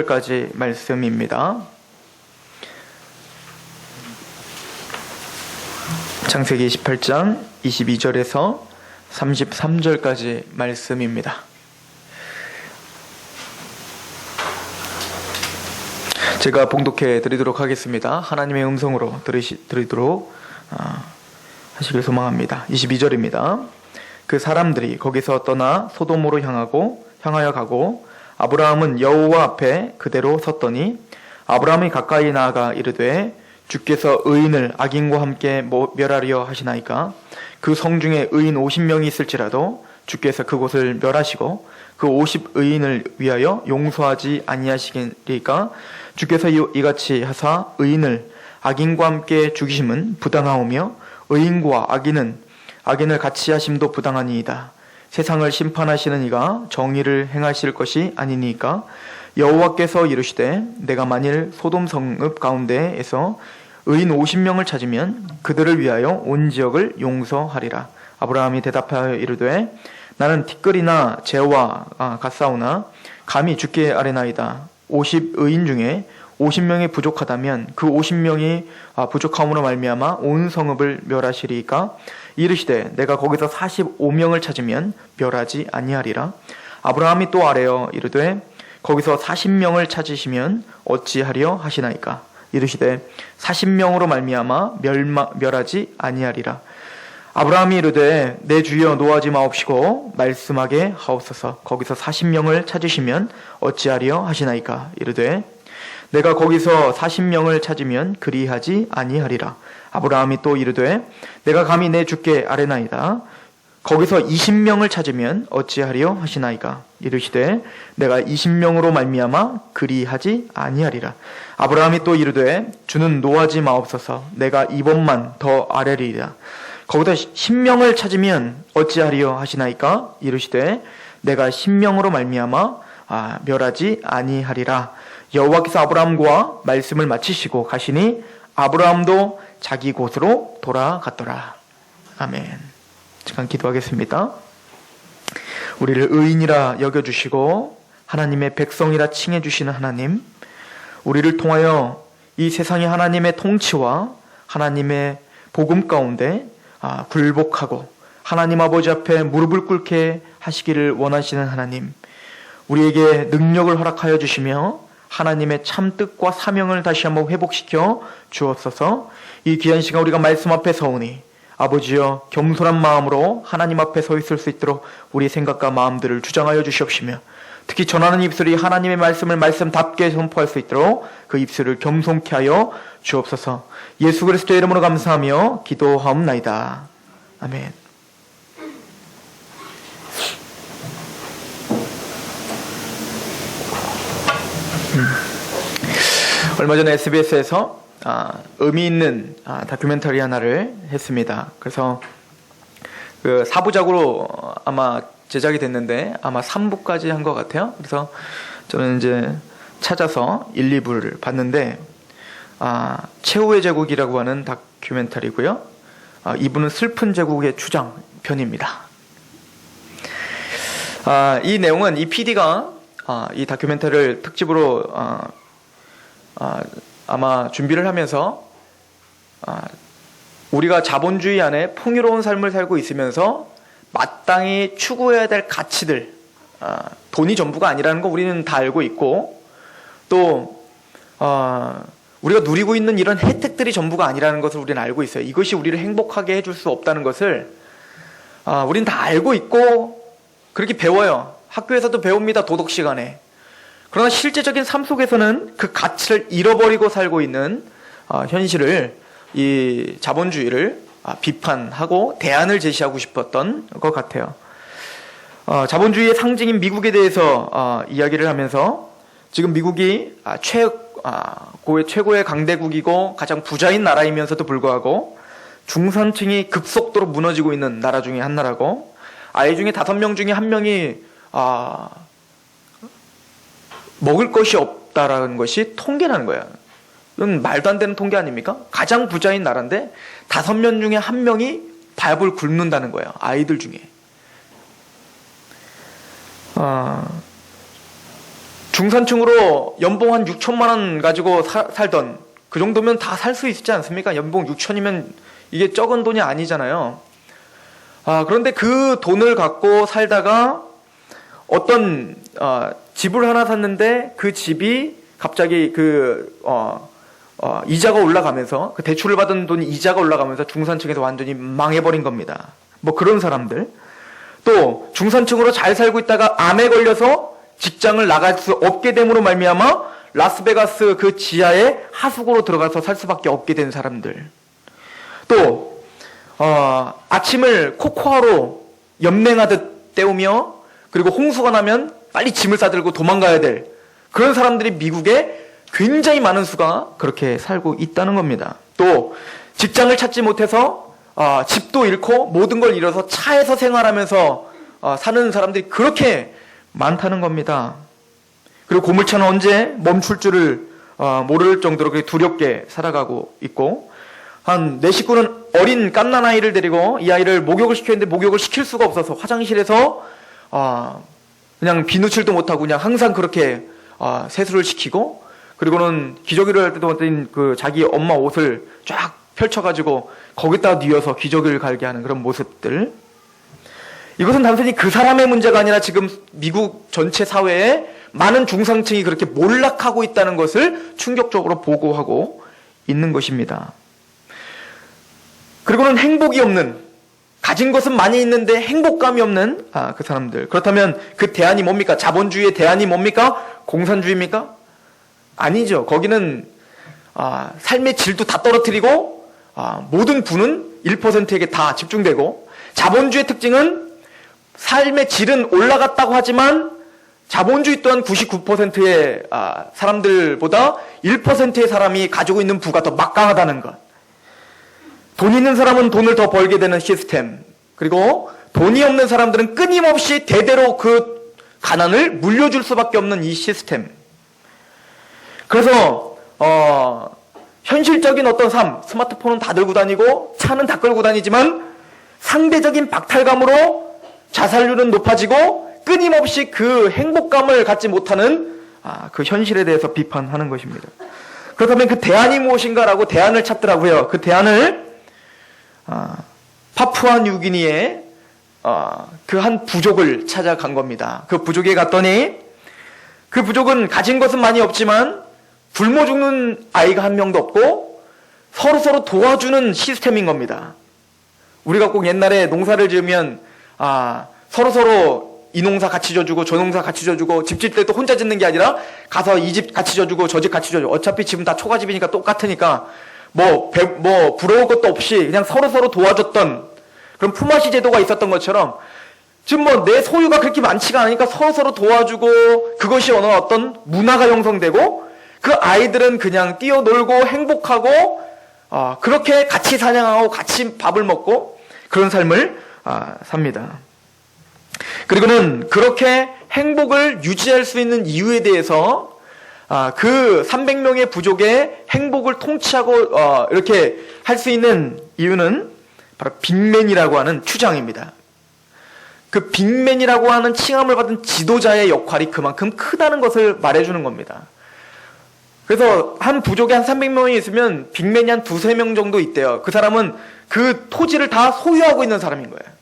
까지 말씀입니다. 창세기 28장 22절에서 33절까지 말씀입니다. 제가 봉독해 드리도록 하겠습니다. 하나님의 음성으로 들으도록 하시길 소망합니다. 22절입니다. 그 사람들이 거기서 떠나 소돔으로 향하여 가고 아브라함은 여호와 앞에 그대로 섰더니 아브라함이 가까이 나아가 이르되 주께서 의인을 악인과 함께 멸하려 하시나이까? 그 성 중에 의인 50명이 있을지라도 주께서 그곳을 멸하시고 그 50의인을 위하여 용서하지 아니하시리까? 주께서 이같이 하사 의인을 악인과 함께 죽이심은 부당하오며 의인과 악인을 같이 하심도 부당하니이다. 세상을 심판하시는 이가 정의를 행하실 것이 아니니까? 여호와께서 이르시되 내가 만일 소돔 성읍 가운데에서 의인 50명을 찾으면 그들을 위하여 온 지역을 용서하리라. 아브라함이 대답하여 이르되 나는 티끌이나 재와 같사오나 감히 주께 아뢰나이다. 50의인 중에 50명이 부족하다면 그 50명이 부족함으로 말미암아 온 성읍을 멸하시리이까? 이르시되 내가 거기서 45명을 찾으면 멸하지 아니하리라. 아브라함이 또 아뢰어 이르되 거기서 40명을 찾으시면 어찌하려 하시나이까? 이르시되 40명으로 말미암아 멸하지 아니하리라. 아브라함이 이르되 내 주여 노하지 마옵시고 말씀하게 하옵소서. 거기서 40명을 찾으시면 어찌하려 하시나이까? 이르되 내가 거기서 40명을 찾으면 그리하지 아니하리라. 아브라함이 또 이르되 내가 감히 내 주께 아뢰나이다. 거기서 20명을 찾으면 어찌하리요 하시나이까? 이르시되 내가 20명으로 말미암아 그리하지 아니하리라. 아브라함이 또 이르되 주는 노하지 마옵소서. 내가 이번만 더 아뢰리이다. 거기서 10명을 찾으면 어찌하리요 하시나이까? 이르시되 내가 10명으로 말미암아 멸하지 아니하리라. 여호와께서 아브라함과 말씀을 마치시고 가시니 아브라함도 자기 곳으로 돌아갔더라. 아멘. 잠깐 기도하겠습니다. 우리를 의인이라 여겨주시고 하나님의 백성이라 칭해주시는 하나님, 우리를 통하여 이 세상의 하나님의 통치와 하나님의 복음 가운데 굴복하고 하나님 아버지 앞에 무릎을 꿇게 하시기를 원하시는 하나님, 우리에게 능력을 허락하여 주시며 하나님의 참 뜻과 사명을 다시 한번 회복시켜 주옵소서. 이 귀한 시간 우리가 말씀 앞에 서오니 아버지여 겸손한 마음으로 하나님 앞에 서 있을 수 있도록 우리 생각과 마음들을 주장하여 주시옵시며 특히 전하는 입술이 하나님의 말씀을 말씀답게 선포할 수 있도록 그 입술을 겸손케 하여 주옵소서. 예수 그리스도의 이름으로 감사하며 기도하옵나이다. 아멘. 얼마 전에 SBS에서 의미 있는 다큐멘터리 하나를 했습니다. 그래서 그 4부작으로 아마 제작이 됐는데 아마 3부까지 한 것 같아요. 그래서 저는 이제 찾아서 1, 2부를 봤는데 최후의 제국이라고 하는 다큐멘터리고요. 2부는 슬픈 제국의 추장 편입니다. 이 내용은 이 PD가 이 다큐멘터리를 특집으로 아마 준비를 하면서 우리가 자본주의 안에 풍요로운 삶을 살고 있으면서 마땅히 추구해야 될 가치들, 돈이 전부가 아니라는 거 우리는 다 알고 있고, 또 우리가 누리고 있는 이런 혜택들이 전부가 아니라는 것을 우리는 알고 있어요. 이것이 우리를 행복하게 해줄 수 없다는 것을 우리는 다 알고 있고 그렇게 배워요. 학교에서도 배웁니다. 도덕 시간에. 그러나 실제적인 삶 속에서는 그 가치를 잃어버리고 살고 있는 현실을, 이 자본주의를 비판하고 대안을 제시하고 싶었던 것 같아요. 자본주의의 상징인 미국에 대해서 이야기를 하면서 지금 미국이 최고의 강대국이고 가장 부자인 나라이면서도 불구하고 중산층이 급속도로 무너지고 있는 나라 중에 한 나라고, 아이 중에 5명 중에 1명이 먹을 것이 없다라는 것이 통계라는 거야. 이건 말도 안 되는 통계 아닙니까? 가장 부자인 나라인데 5명 중에 1명이 밥을 굶는다는 거예요. 아이들 중에. 중산층으로 연봉 한 6천만 원 가지고 살던 그 정도면 다 살 수 있지 않습니까? 연봉 6천이면 이게 적은 돈이 아니잖아요. 그런데 그 돈을 갖고 살다가 어떤 집을 하나 샀는데 그 집이 갑자기 이자가 올라가면서 그 대출을 받은 돈이 이자가 올라가면서 중산층에서 완전히 망해버린 겁니다. 뭐 그런 사람들. 또 중산층으로 잘 살고 있다가 암에 걸려서 직장을 나갈 수 없게 됨으로 말미암아 라스베가스 그 지하에 하수구로 들어가서 살 수밖에 없게 된 사람들. 또 아침을 코코아로 연맹하듯 때우며 그리고 홍수가 나면 빨리 짐을 싸들고 도망가야 될 그런 사람들이 미국에 굉장히 많은 수가 그렇게 살고 있다는 겁니다. 또 직장을 찾지 못해서 집도 잃고 모든 걸 잃어서 차에서 생활하면서 사는 사람들이 그렇게 많다는 겁니다. 그리고 고물차는 언제 멈출 줄을 모를 정도로 그렇게 두렵게 살아가고 있고, 내 식구는 어린 갓난아이를 데리고 이 아이를 목욕을 시켰는데 목욕을 시킬 수가 없어서 화장실에서 그냥 비누칠도 못하고 그냥 항상 그렇게 세수를 시키고, 그리고는 기저귀를 할 때도 그 자기 엄마 옷을 쫙 펼쳐가지고 거기다 뉘어서 기저귀를 갈게 하는 그런 모습들. 이것은 단순히 그 사람의 문제가 아니라 지금 미국 전체 사회에 많은 중산층이 그렇게 몰락하고 있다는 것을 충격적으로 보고하고 있는 것입니다. 그리고는 행복이 없는, 가진 것은 많이 있는데 행복감이 없는 그 사람들. 그렇다면 그 대안이 뭡니까? 자본주의의 대안이 뭡니까? 공산주의입니까? 아니죠. 거기는 삶의 질도 다 떨어뜨리고 모든 부는 1%에게 다 집중되고, 자본주의의 특징은 삶의 질은 올라갔다고 하지만 자본주의 또한 99%의 사람들보다 1%의 사람이 가지고 있는 부가 더 막강하다는 것. 돈 있는 사람은 돈을 더 벌게 되는 시스템. 그리고 돈이 없는 사람들은 끊임없이 대대로 그 가난을 물려줄 수밖에 없는 이 시스템. 그래서 현실적인 어떤 삶, 스마트폰은 다 들고 다니고 차는 다 끌고 다니지만 상대적인 박탈감으로 자살률은 높아지고 끊임없이 그 행복감을 갖지 못하는 그 현실에 대해서 비판하는 것입니다. 그렇다면 그 대안이 무엇인가라고 대안을 찾더라고요. 그 대안을 파푸아 뉴기니의 그 한 부족을 찾아간 겁니다. 그 부족에 갔더니 그 부족은 가진 것은 많이 없지만 굶어 죽는 아이가 한 명도 없고 서로 도와주는 시스템인 겁니다. 우리가 꼭 옛날에 농사를 지으면 서로 이 농사 같이 져주고 저 농사 같이 져주고, 집 질 때 또 혼자 짓는 게 아니라 가서 이 집 같이 져주고 저 집 같이 져주고, 어차피 집은 다 초가집이니까 똑같으니까 뭐 부러울 것도 없이 그냥 서로 도와줬던 그런 품앗이 제도가 있었던 것처럼, 지금 내 소유가 그렇게 많지가 않으니까 서로 도와주고 그것이 어떤 문화가 형성되고, 그 아이들은 그냥 뛰어놀고 행복하고 그렇게 같이 사냥하고 같이 밥을 먹고 그런 삶을 삽니다. 그리고는 그렇게 행복을 유지할 수 있는 이유에 대해서 그 300명의 부족의 행복을 통치하고 이렇게 할 수 있는 이유는 바로 빅맨이라고 하는 추장입니다. 그 빅맨이라고 하는 칭함을 받은 지도자의 역할이 그만큼 크다는 것을 말해주는 겁니다. 그래서 한 부족에 한 300명이 있으면 빅맨이 한 2-3명 정도 있대요. 그 사람은 그 토지를 다 소유하고 있는 사람인 거예요.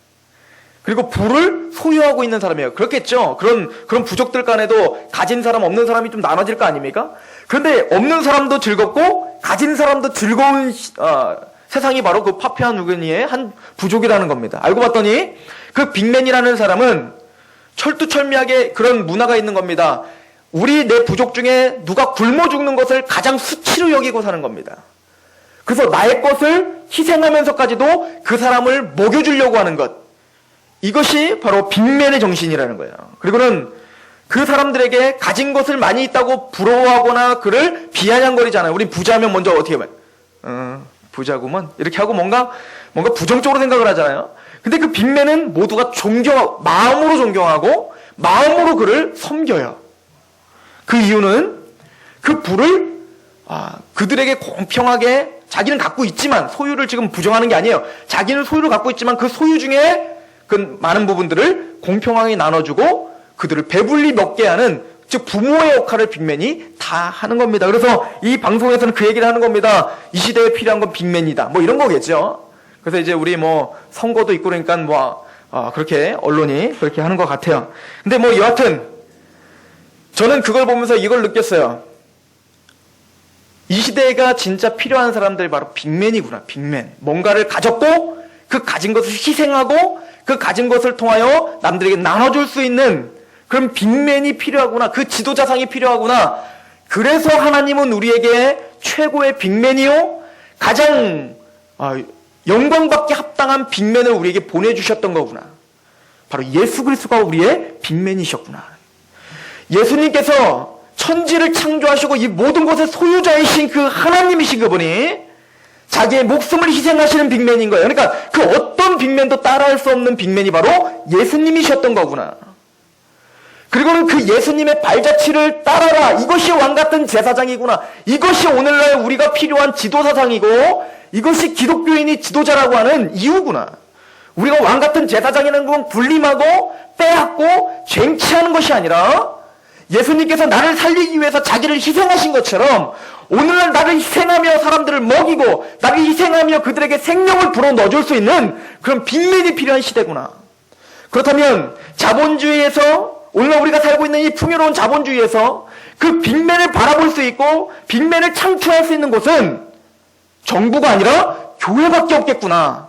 그리고 부를 소유하고 있는 사람이에요. 그렇겠죠. 그런 부족들 간에도 가진 사람 없는 사람이 좀 나눠질 거 아닙니까? 그런데 없는 사람도 즐겁고 가진 사람도 즐거운 세상이 바로 그 파푸아 뉴기니의 한 부족이라는 겁니다. 알고 봤더니 그 빅맨이라는 사람은 철두철미하게 그런 문화가 있는 겁니다. 내 부족 중에 누가 굶어 죽는 것을 가장 수치로 여기고 사는 겁니다. 그래서 나의 것을 희생하면서까지도 그 사람을 먹여주려고 하는 것. 이것이 바로 빅맨의 정신이라는 거예요. 그리고는 그 사람들에게 가진 것을 많이 있다고 부러워하거나 그를 비아냥거리잖아요. 우리 부자면 먼저 어떻게 봐요? 부자구먼. 이렇게 하고 뭔가 부정적으로 생각을 하잖아요. 근데 그 빅맨은 모두가 마음으로 존경하고 마음으로 그를 섬겨요. 그 이유는 그 부를 그들에게 공평하게, 자기는 갖고 있지만 소유를 지금 부정하는 게 아니에요. 자기는 소유를 갖고 있지만 그 소유 중에 그 많은 부분들을 공평하게 나눠주고 그들을 배불리 먹게 하는 즉 부모의 역할을 빅맨이 다 하는 겁니다. 그래서 이 방송에서는 그 얘기를 하는 겁니다. 이 시대에 필요한 건 빅맨이다. 뭐 이런 거겠죠. 그래서 이제 우리 뭐 선거도 있고 그러니까 뭐 그렇게 언론이 그렇게 하는 것 같아요. 근데 뭐 여하튼 저는 그걸 보면서 이걸 느꼈어요. 이 시대가 진짜 필요한 사람들이 바로 빅맨이구나. 빅맨. 뭔가를 가졌고 그 가진 것을 희생하고 그 가진 것을 통하여 남들에게 나눠줄 수 있는 그런 빅맨이 필요하구나. 그 지도자상이 필요하구나. 그래서 하나님은 우리에게 최고의 빅맨이요 가장 영광받게 합당한 빅맨을 우리에게 보내주셨던 거구나. 바로 예수 그리스도가 우리의 빅맨이셨구나. 예수님께서 천지를 창조하시고 이 모든 것의 소유자이신 그 하나님이신 그분이 자기의 목숨을 희생하시는 빅맨인 거예요. 그러니까 그 어떤 빅맨도 따라할 수 없는 빅맨이 바로 예수님이셨던 거구나. 그리고는 그 예수님의 발자취를 따라라. 이것이 왕같은 제사장이구나. 이것이 오늘날 우리가 필요한 지도사상이고 이것이 기독교인이 지도자라고 하는 이유구나. 우리가 왕같은 제사장이라는 건 군림하고 빼앗고 쟁취하는 것이 아니라 예수님께서 나를 살리기 위해서 자기를 희생하신 것처럼 오늘날 나를 희생하며 사람들을 먹이고 나를 희생하며 그들에게 생명을 불어넣어줄 수 있는 그런 빅맨이 필요한 시대구나. 그렇다면 자본주의에서 오늘날 우리가 살고 있는 이 풍요로운 자본주의에서 그 빅맨을 바라볼 수 있고 빅맨을 창출할 수 있는 곳은 정부가 아니라 교회밖에 없겠구나.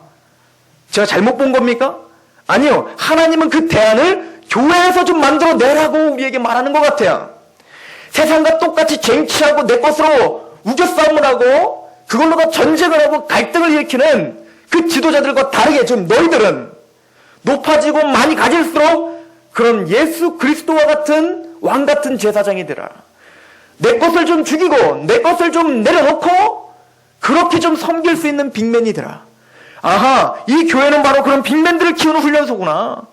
제가 잘못 본 겁니까? 아니요. 하나님은 그 대안을 교회에서 좀 만들어내라고 우리에게 말하는 것 같아요. 세상과 똑같이 쟁취하고 내 것으로 우겨싸움을 하고 그걸로 다 전쟁을 하고 갈등을 일으키는 그 지도자들과 다르게 좀 너희들은 높아지고 많이 가질수록 그런 예수 그리스도와 같은 왕 같은 제사장이 되라. 내 것을 좀 죽이고 내 것을 좀 내려놓고 그렇게 좀 섬길 수 있는 빅맨이 되라. 아하, 이 교회는 바로 그런 빅맨들을 키우는 훈련소구나.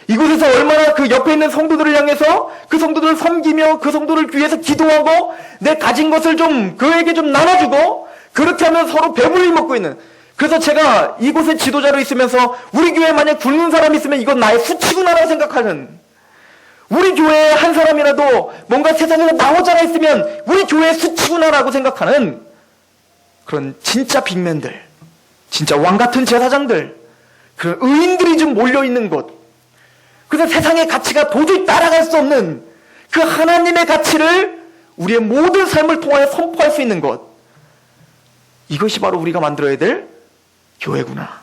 이곳에서 얼마나 그 옆에 있는 성도들을 향해서 그 성도들을 섬기며 그 성도를 위해서 기도하고 내 가진 것을 좀 그에게 좀 나눠주고 그렇게 하면 서로 배불리 먹고 있는. 그래서 제가 이곳에 지도자로 있으면서 우리 교회에 만약 굶는 사람이 있으면 이건 나의 수치구나라고 생각하는, 우리 교회에 한 사람이라도 뭔가 세상에서 나오자가 있으면 우리 교회의 수치구나라고 생각하는 그런 진짜 빅맨들, 진짜 왕같은 제사장들, 그런 의인들이 좀 몰려있는 곳, 그래서 세상의 가치가 도저히 따라갈 수 없는 그 하나님의 가치를 우리의 모든 삶을 통하여 선포할 수 있는 것, 이것이 바로 우리가 만들어야 될 교회구나.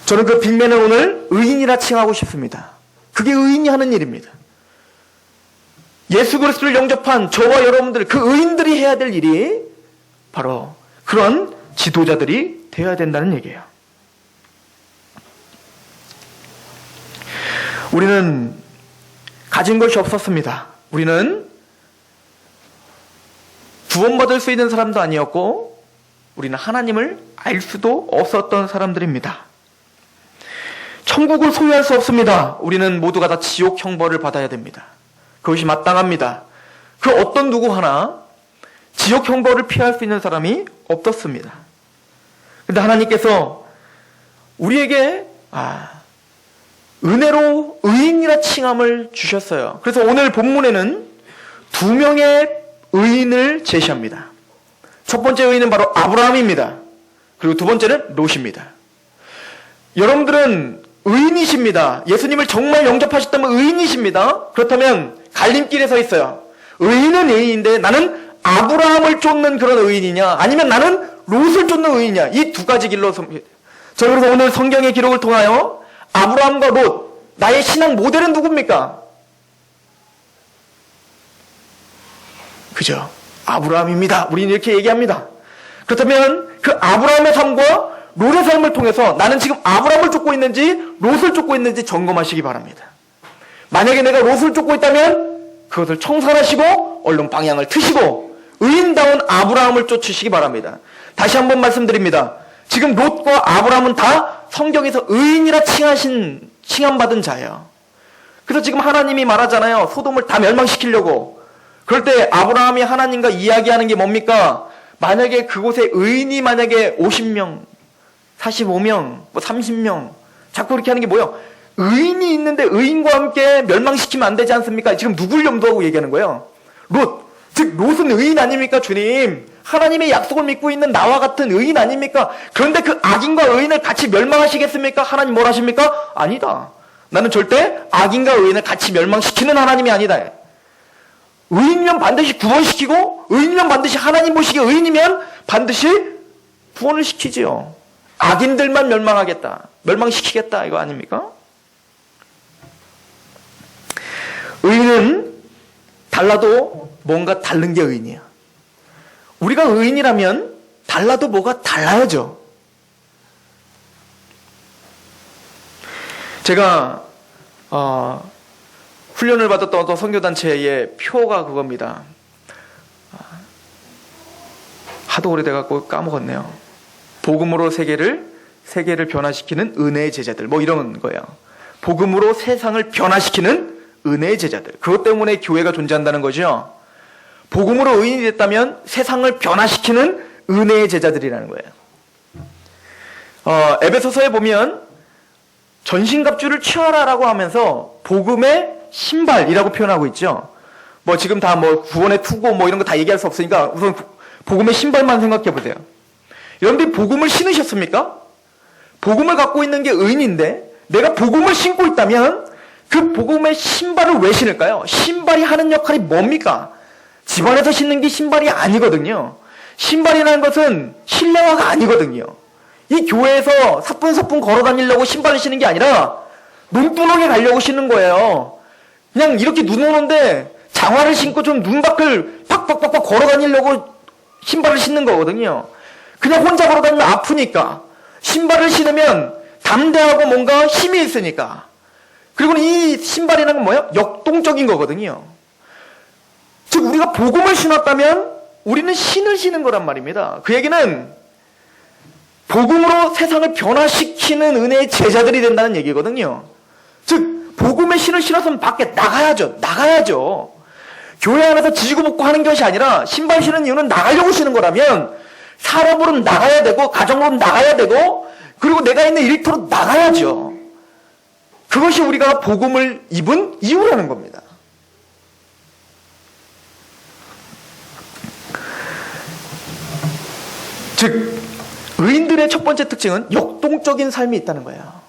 저는 그 빅맨을 오늘 의인이라 칭하고 싶습니다. 그게 의인이 하는 일입니다. 예수 그리스도를 영접한 저와 여러분들, 그 의인들이 해야 될 일이 바로 그런 지도자들이 되어야 된다는 얘기예요. 우리는 가진 것이 없었습니다. 우리는 구원받을 수 있는 사람도 아니었고 우리는 하나님을 알 수도 없었던 사람들입니다. 천국을 소유할 수 없습니다. 우리는 모두가 다 지옥 형벌을 받아야 됩니다. 그것이 마땅합니다. 그 어떤 누구 하나 지옥 형벌을 피할 수 있는 사람이 없었습니다. 그런데 하나님께서 우리에게 은혜로 의인이라 칭함을 주셨어요. 그래서 오늘 본문에는 두 명의 의인을 제시합니다. 첫 번째 의인은 바로 아브라함입니다. 그리고 두 번째는 롯입니다. 여러분들은 의인이십니다. 예수님을 정말 영접하셨다면 의인이십니다. 그렇다면 갈림길에 서 있어요. 의인은 의인인데 나는 아브라함을 쫓는 그런 의인이냐, 아니면 나는 롯을 쫓는 의인이냐, 이 두 가지 길로 저는 그래서 오늘 성경의 기록을 통하여 아브라함과 롯, 나의 신앙 모델은 누굽니까? 그죠? 아브라함입니다. 우리는 이렇게 얘기합니다. 그렇다면 그 아브라함의 삶과 롯의 삶을 통해서 나는 지금 아브라함을 쫓고 있는지 롯을 쫓고 있는지 점검하시기 바랍니다. 만약에 내가 롯을 쫓고 있다면 그것을 청산하시고 얼른 방향을 트시고 의인다운 아브라함을 쫓으시기 바랍니다. 다시 한번 말씀드립니다. 지금 롯과 아브라함은 다 성경에서 의인이라 칭함받은 자예요. 그래서 지금 하나님이 말하잖아요. 소돔을 다 멸망시키려고. 그럴 때 아브라함이 하나님과 이야기하는 게 뭡니까? 만약에 그곳에 의인이 만약에 50명, 45명, 30명, 자꾸 그렇게 하는 게 뭐예요? 의인이 있는데 의인과 함께 멸망시키면 안 되지 않습니까? 지금 누굴 염두하고 얘기하는 거예요? 롯. 즉 롯은 의인 아닙니까? 주님. 하나님의 약속을 믿고 있는 나와 같은 의인 아닙니까? 그런데 그 악인과 의인을 같이 멸망하시겠습니까? 하나님 뭘 하십니까? 아니다. 나는 절대 악인과 의인을 같이 멸망시키는 하나님이 아니다. 의인이면 반드시 구원시키고 의인이면 반드시 하나님 보시기에 의인이면 반드시 구원을 시키지요. 악인들만 멸망하겠다. 멸망시키겠다. 이거 아닙니까? 의인은 달라도 뭔가 다른 게 의인이야. 우리가 의인이라면 달라도 뭐가 달라야죠. 제가 훈련을 받았던 어떤 선교단체의 표가 그겁니다. 하도 오래돼갖고 까먹었네요. 복음으로 세계를 변화시키는 은혜의 제자들, 뭐 이런 거예요. 복음으로 세상을 변화시키는 은혜의 제자들. 그것 때문에 교회가 존재한다는 거죠. 복음으로 의인이 됐다면 세상을 변화시키는 은혜의 제자들이라는 거예요. 에베소서에 보면 전신갑주를 취하라라고 하면서 복음의 신발이라고 표현하고 있죠. 뭐 지금 다 뭐 구원의 투고 뭐 이런 거 다 얘기할 수 없으니까 우선 복음의 신발만 생각해 보세요. 여러분들이 복음을 신으셨습니까? 복음을 갖고 있는 게 의인인데 내가 복음을 신고 있다면 그 복음의 신발을 왜 신을까요? 신발이 하는 역할이 뭡니까? 집안에서 신는 게 신발이 아니거든요. 신발이라는 것은 실내화가 아니거든요. 이 교회에서 사뿐사뿐 걸어 다니려고 신발을 신는 게 아니라 눈두렁에 가려고 신는 거예요. 그냥 이렇게 눈 오는데 장화를 신고 좀 눈 밖을 팍팍팍팍 걸어 다니려고 신발을 신는 거거든요. 그냥 혼자 걸어 다니면 아프니까. 신발을 신으면 담대하고 뭔가 힘이 있으니까. 그리고 이 신발이라는 건 뭐예요? 역동적인 거거든요. 즉 우리가 복음을 신었다면 우리는 신을 신은 거란 말입니다. 그 얘기는 복음으로 세상을 변화시키는 은혜의 제자들이 된다는 얘기거든요. 즉 복음의 신을 신어서 밖에 나가야죠. 교회 안에서 지지고 볶고 하는 것이 아니라 신발 신은 이유는 나가려고 신는 거라면 사람으로는 나가야 되고 가정으로는 나가야 되고 그리고 내가 있는 일터로 나가야죠. 그것이 우리가 복음을 입은 이유라는 겁니다. 즉 의인들의 첫 번째 특징은 역동적인 삶이 있다는 거예요.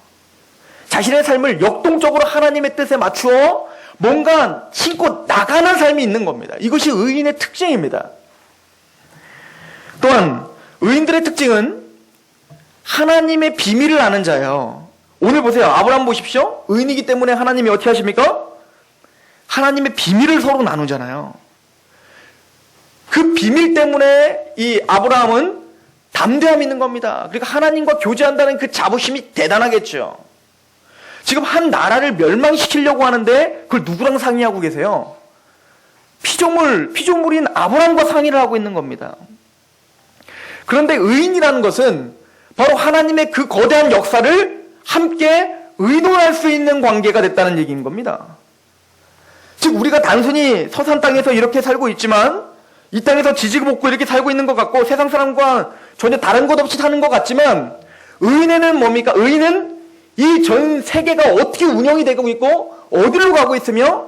자신의 삶을 역동적으로 하나님의 뜻에 맞추어 뭔가 신고 나가는 삶이 있는 겁니다. 이것이 의인의 특징입니다. 또한 의인들의 특징은 하나님의 비밀을 아는 자예요. 오늘 보세요. 아브라함 보십시오. 의인이기 때문에 하나님이 어떻게 하십니까? 하나님의 비밀을 서로 나누잖아요. 그 비밀 때문에 이 아브라함은 담대함이 있는 겁니다. 그러니까 하나님과 교제한다는 그 자부심이 대단하겠죠. 지금 한 나라를 멸망시키려고 하는데 그걸 누구랑 상의하고 계세요? 피조물인 아브라함과 상의를 하고 있는 겁니다. 그런데 의인이라는 것은 바로 하나님의 그 거대한 역사를 함께 의논할 수 있는 관계가 됐다는 얘기인 겁니다. 즉 우리가 단순히 서산 땅에서 이렇게 살고 있지만 이 땅에서 지지고 볶고 이렇게 살고 있는 것 같고 세상 사람과 전혀 다른 것 없이 사는 것 같지만 의인에는 뭡니까? 의인은 이 전 세계가 어떻게 운영이 되고 있고 어디로 가고 있으며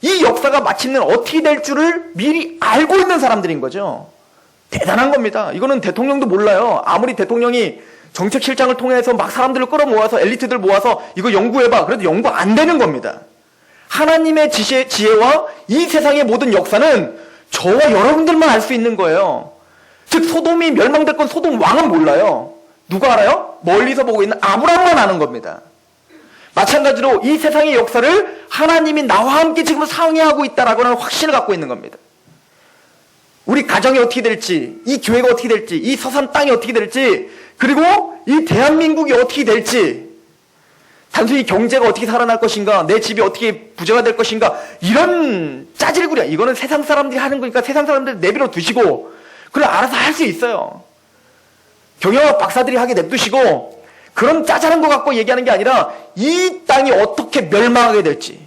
이 역사가 마침내 어떻게 될 줄을 미리 알고 있는 사람들인 거죠. 대단한 겁니다. 이거는 대통령도 몰라요. 아무리 대통령이 정책실장을 통해서 막 사람들을 끌어모아서 엘리트들 모아서 이거 연구해봐. 그래도 연구 안 되는 겁니다. 하나님의 지혜와 이 세상의 모든 역사는 저와 여러분들만 알 수 있는 거예요. 즉 소돔이 멸망될 건 소돔 왕은 몰라요. 누가 알아요? 멀리서 보고 있는 아브라함만 아는 겁니다. 마찬가지로 이 세상의 역사를 하나님이 나와 함께 지금 상의하고 있다라고 하는 확신을 갖고 있는 겁니다. 우리 가정이 어떻게 될지, 이 교회가 어떻게 될지, 이 서산 땅이 어떻게 될지, 그리고 이 대한민국이 어떻게 될지, 단순히 경제가 어떻게 살아날 것인가, 내 집이 어떻게 부자가 될 것인가, 이런 짜질구려. 이거는 세상 사람들이 하는 거니까 세상 사람들 내버려 두시고, 그걸 알아서 할 수 있어요. 경영학 박사들이 하게 냅두시고, 그런 짜잘한 거 갖고 얘기하는 게 아니라, 이 땅이 어떻게 멸망하게 될지,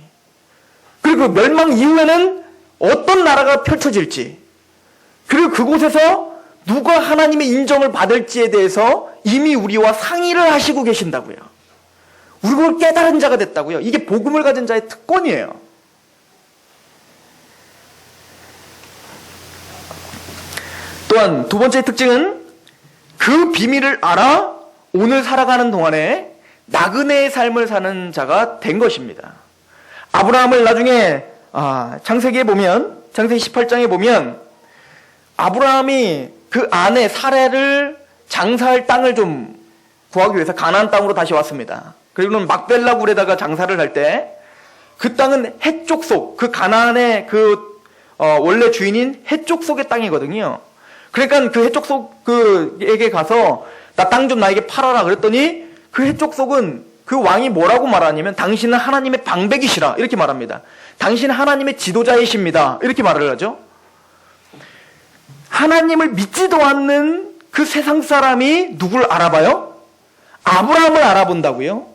그리고 그 멸망 이후에는 어떤 나라가 펼쳐질지, 그리고 그곳에서 누가 하나님의 인정을 받을지에 대해서 이미 우리와 상의를 하시고 계신다고요. 우리가 그걸 깨달은 자가 됐다고요. 이게 복음을 가진 자의 특권이에요. 또한 두 번째 특징은 그 비밀을 알아 오늘 살아가는 동안에 나그네의 삶을 사는 자가 된 것입니다. 아브라함을 나중에 창세기에 보면, 창세기 18장에 보면 아브라함이 그 아내 사레를 장사할 땅을 좀 구하기 위해서 가나안 땅으로 다시 왔습니다. 그리고는 막벨라 굴에다가 장사를 할 때 그 땅은 해쪽 속, 그 가나안의 원래 주인인 해쪽 속의 땅이거든요. 그러니까 그 해쪽 속에게 가서 나 땅 좀 나에게 팔아라 그랬더니 그 해쪽 속은 그 왕이 뭐라고 말하냐면 당신은 하나님의 방백이시라 이렇게 말합니다. 당신은 하나님의 지도자이십니다 이렇게 말을 하죠. 하나님을 믿지도 않는 그 세상 사람이 누굴 알아봐요? 아브라함을 알아본다고요.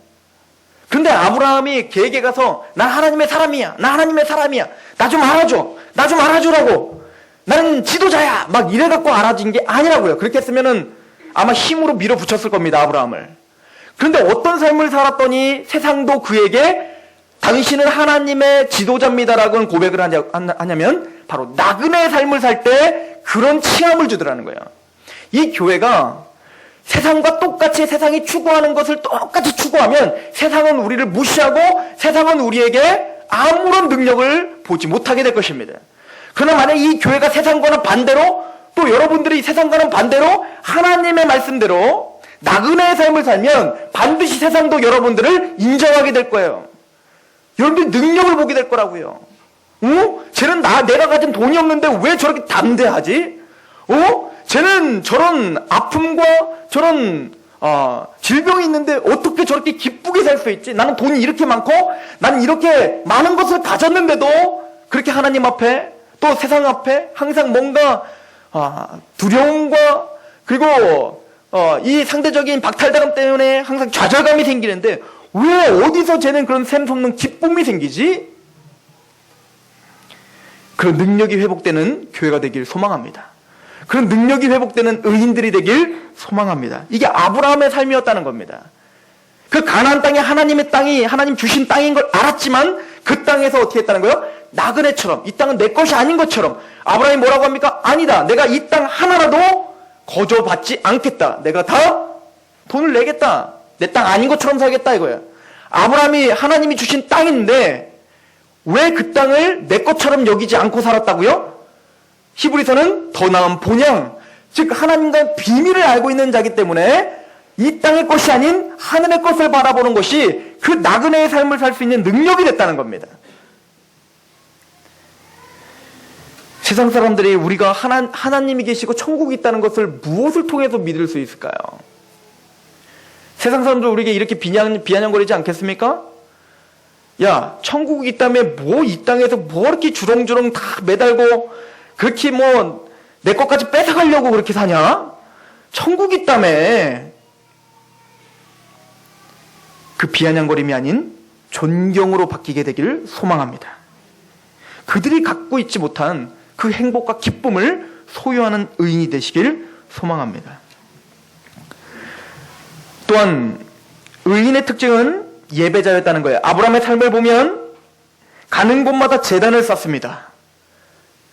근데 아브라함이 걔에게 가서 나 하나님의 사람이야, 나 하나님의 사람이야, 나 좀 알아줘, 나 좀 알아주라고, 나는 지도자야 막 이래갖고 알아진 게 아니라고요. 그렇게 했으면은 아마 힘으로 밀어붙였을 겁니다, 아브라함을. 그런데 어떤 삶을 살았더니 세상도 그에게 당신은 하나님의 지도자입니다라고 고백을 하냐면 바로 나그네의 삶을 살 때 그런 칭함을 주더라는 거예요. 이 교회가 세상과 똑같이 세상이 추구하는 것을 똑같이 추구하면 세상은 우리를 무시하고 세상은 우리에게 아무런 능력을 보지 못하게 될 것입니다. 그러나 만약 이 교회가 세상과는 반대로 또 여러분들이 세상과는 반대로 하나님의 말씀대로 나그네의 삶을 살면 반드시 세상도 여러분들을 인정하게 될 거예요. 여러분들이 능력을 보게 될 거라고요. 쟤는 내가 가진 돈이 없는데 왜 저렇게 담대하지? 쟤는 저런 아픔과 저런 질병이 있는데 어떻게 저렇게 기쁘게 살 수 있지? 나는 돈이 이렇게 많고 나는 이렇게 많은 것을 가졌는데도 그렇게 하나님 앞에 또 세상 앞에 항상 뭔가 두려움과 그리고 이 상대적인 박탈감 때문에 항상 좌절감이 생기는데 왜 어디서 쟤는 그런 샘솟는 기쁨이 생기지? 그런 능력이 회복되는 교회가 되길 소망합니다. 그런 능력이 회복되는 의인들이 되길 소망합니다. 이게 아브라함의 삶이었다는 겁니다. 그 가나안 땅이 하나님의 땅이 하나님 주신 땅인 걸 알았지만 그 땅에서 어떻게 했다는 거예요? 나그네처럼 이 땅은 내 것이 아닌 것처럼 아브라함이 뭐라고 합니까? 아니다. 내가 이 땅 하나라도 거저받지 않겠다. 내가 다 돈을 내겠다. 내 땅 아닌 것처럼 살겠다 이거예요. 아브라함이 하나님이 주신 땅인데 왜 그 땅을 내 것처럼 여기지 않고 살았다고요? 히브리서는 더 나은 본향, 즉 하나님과의 비밀을 알고 있는 자기 때문에 이 땅의 것이 아닌 하늘의 것을 바라보는 것이 그 나그네의 삶을 살 수 있는 능력이 됐다는 겁니다. 세상 사람들이 우리가 하나님이 계시고 천국이 있다는 것을 무엇을 통해서 믿을 수 있을까요? 세상 사람들 우리에게 이렇게 비아냥거리지 않겠습니까? 야, 천국이 있다며 뭐 이 땅에서 뭐 이렇게 주렁주렁 다 매달고 그렇게 뭐 내 것까지 뺏어가려고 그렇게 사냐? 천국이 있다며. 그 비아냥거림이 아닌 존경으로 바뀌게 되기를 소망합니다. 그들이 갖고 있지 못한 그 행복과 기쁨을 소유하는 의인이 되시길 소망합니다. 또한 의인의 특징은 예배자였다는 거예요. 아브라함의 삶을 보면 가는 곳마다 제단을 쌓습니다.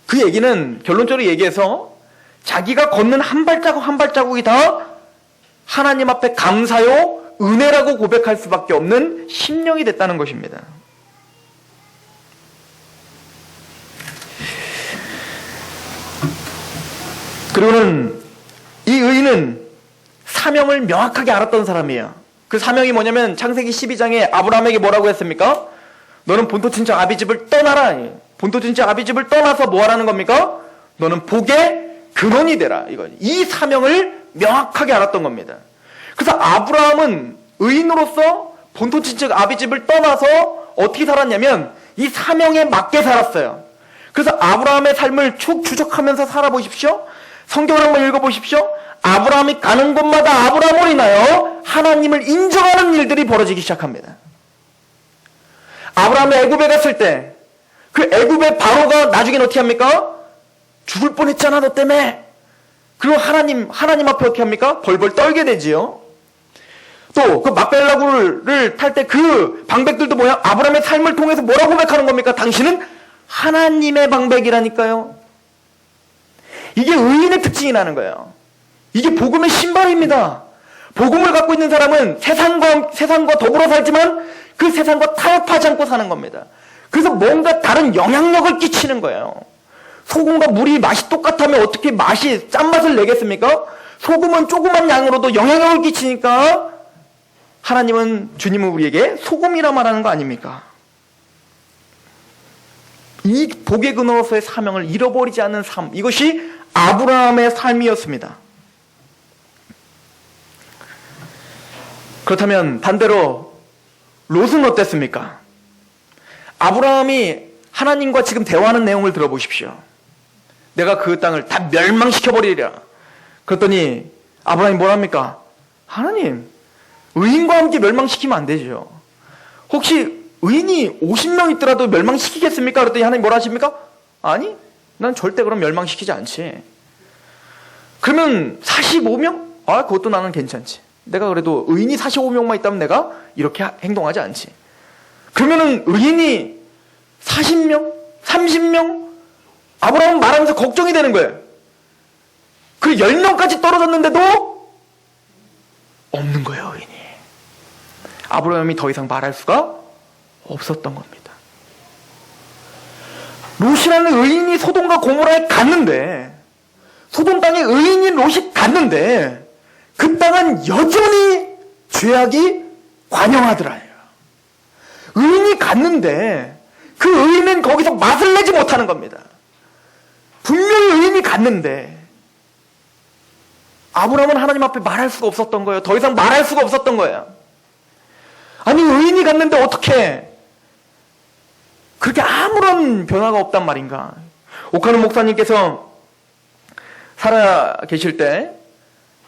그 얘기는 결론적으로 얘기해서 자기가 걷는 한 발자국 한 발자국이 다 하나님 앞에 감사요 은혜라고 고백할 수밖에 없는 심령이 됐다는 것입니다. 그리고는 이 의인은 사명을 명확하게 알았던 사람이에요. 그 사명이 뭐냐면 창세기 12장에 아브라함에게 뭐라고 했습니까? 너는 본토 친척 아비집을 떠나라. 본토 친척 아비집을 떠나서 뭐 하라는 겁니까? 너는 복의 근원이 되라. 이 사명을 명확하게 알았던 겁니다. 그래서 아브라함은 의인으로서 본토 친척 아비집을 떠나서 어떻게 살았냐면 이 사명에 맞게 살았어요. 그래서 아브라함의 삶을 쭉 추적하면서 살아보십시오. 성경을 한번 읽어보십시오. 아브라함이 가는 곳마다 아브라함으로 인하여 하나님을 인정하는 일들이 벌어지기 시작합니다. 아브라함이 애굽에 갔을 때 그 애굽의 바로가 나중에 어떻게 합니까? 죽을 뻔했잖아 너 때문에. 그리고 하나님 앞에 어떻게 합니까? 벌벌 떨게 되지요. 또 그 막벨라굴을 탈 때 그 방백들도 뭐야? 아브라함의 삶을 통해서 뭐라고 고백하는 겁니까? 당신은 하나님의 방백이라니까요. 이게 의인의 특징이라는 거예요. 이게 복음의 신발입니다. 복음을 갖고 있는 사람은 세상과 더불어 살지만 그 세상과 타협하지 않고 사는 겁니다. 그래서 뭔가 다른 영향력을 끼치는 거예요. 소금과 물이 맛이 똑같다면 어떻게 맛이 짠맛을 내겠습니까? 소금은 조그만 양으로도 영향력을 끼치니까 주님은 우리에게 소금이라 말하는 거 아닙니까? 이 복의 근원으로서의 사명을 잃어버리지 않는 삶, 이것이 아브라함의 삶이었습니다. 그렇다면 반대로 롯은 어땠습니까? 아브라함이 하나님과 지금 대화하는 내용을 들어보십시오. 내가 그 땅을 다 멸망시켜버리리라. 그랬더니 아브라함이 뭐랍니까? 하나님, 의인과 함께 멸망시키면 안 되죠. 혹시 의인이 50명 있더라도 멸망시키겠습니까? 그랬더니 하나님 뭐라 하십니까? 아니, 난 절대 그럼 멸망시키지 않지. 그러면 45명? 아, 그것도 나는 괜찮지. 내가 그래도 의인이 45명만 있다면 내가 이렇게 행동하지 않지. 그러면은 의인이 40명? 30명? 아브라함은 말하면서 걱정이 되는 거예요. 그 10명까지 떨어졌는데도 없는 거예요, 의인이. 아브라함이 더 이상 말할 수가 없었던 겁니다. 롯이라는 의인이 소돔과 고모라에 갔는데, 소돔 땅에 의인인 롯이 갔는데 그 땅은 여전히 죄악이 관영하더라요. 의인이 갔는데 그 의인은 거기서 맛을 내지 못하는 겁니다. 분명히 의인이 갔는데 아브라함은 하나님 앞에 말할 수가 없었던 거예요. 더 이상 말할 수가 없었던 거예요. 아니, 의인이 갔는데 어떻게 그렇게 아무런 변화가 없단 말인가. 오카노 목사님께서 살아 계실 때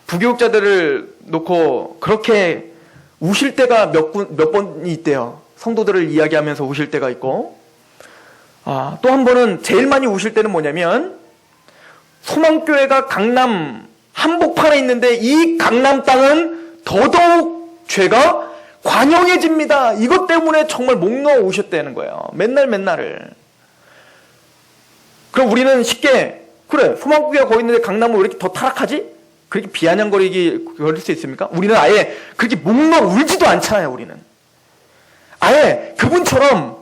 부교육자들을 놓고 그렇게 우실 때가 몇 번이 있대요. 성도들을 이야기하면서 우실 때가 있고, 또 한 번은 제일 많이 우실 때는 뭐냐면 소망교회가 강남 한복판에 있는데 이 강남 땅은 더더욱 죄가 관영해집니다. 이것 때문에 정말 목 놓아 우셨다는 거예요. 맨날을. 그럼 우리는 쉽게, 그래, 소망교회가 거기 있는데 강남은 왜 이렇게 더 타락하지? 그렇게 비아냥거리기 걸릴 수 있습니까? 우리는 아예 그렇게 목 놓아 울지도 않잖아요. 우리는 아예 그분처럼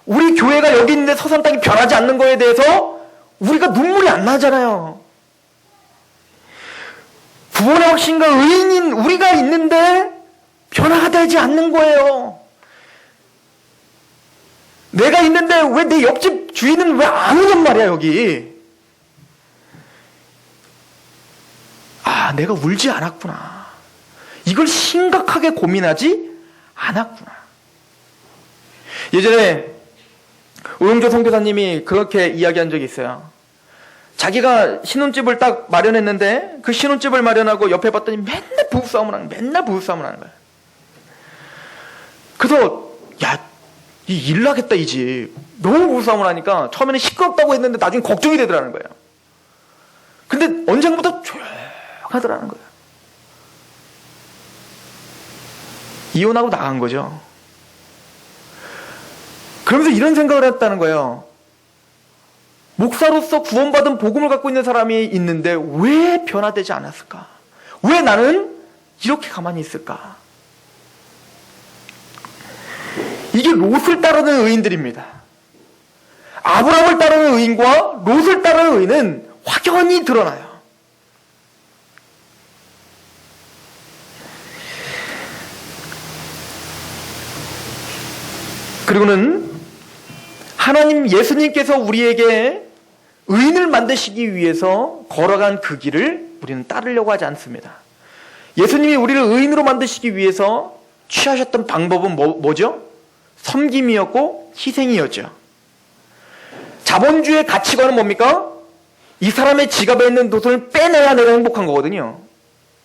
우리 교회가 여기 있는데 서산 땅이 변하지 않는 거에 대해서 우리가 눈물이 안 나잖아요. 구원의 확신과 의인인 우리가 있는데 변화가 되지 않는 거예요. 내가 있는데 왜 내 옆집 주인은 왜 안 오냔 말이야, 여기. 내가 울지 않았구나. 이걸 심각하게 고민하지 않았구나. 예전에 오영조 선교사님이 그렇게 이야기한 적이 있어요. 자기가 신혼집을 딱 마련했는데 그 신혼집을 마련하고 옆에 봤더니 맨날 부부싸움을 하는 거야. 그래서 이 일 나겠다, 이 집. 너무 부부싸움을 하니까 처음에는 시끄럽다고 했는데 나중에 걱정이 되더라는 거예요. 근데 언젠가부터 조용하더라는 거예요. 이혼하고 나간 거죠. 그러면서 이런 생각을 했다는 거예요. 목사로서 구원받은 복음을 갖고 있는 사람이 있는데 왜 변화되지 않았을까? 왜 나는 이렇게 가만히 있을까? 이게 롯을 따르는 의인들입니다. 아브라함을 따르는 의인과 롯을 따르는 의인은 확연히 드러나요. 그리고는 하나님 예수님께서 우리에게 의인을 만드시기 위해서 걸어간 그 길을 우리는 따르려고 하지 않습니다. 예수님이 우리를 의인으로 만드시기 위해서 취하셨던 방법은 뭐죠? 섬김이었고 희생이었죠. 자본주의 가치관은 뭡니까? 이 사람의 지갑에 있는 돈을 빼내야 내가 행복한 거거든요.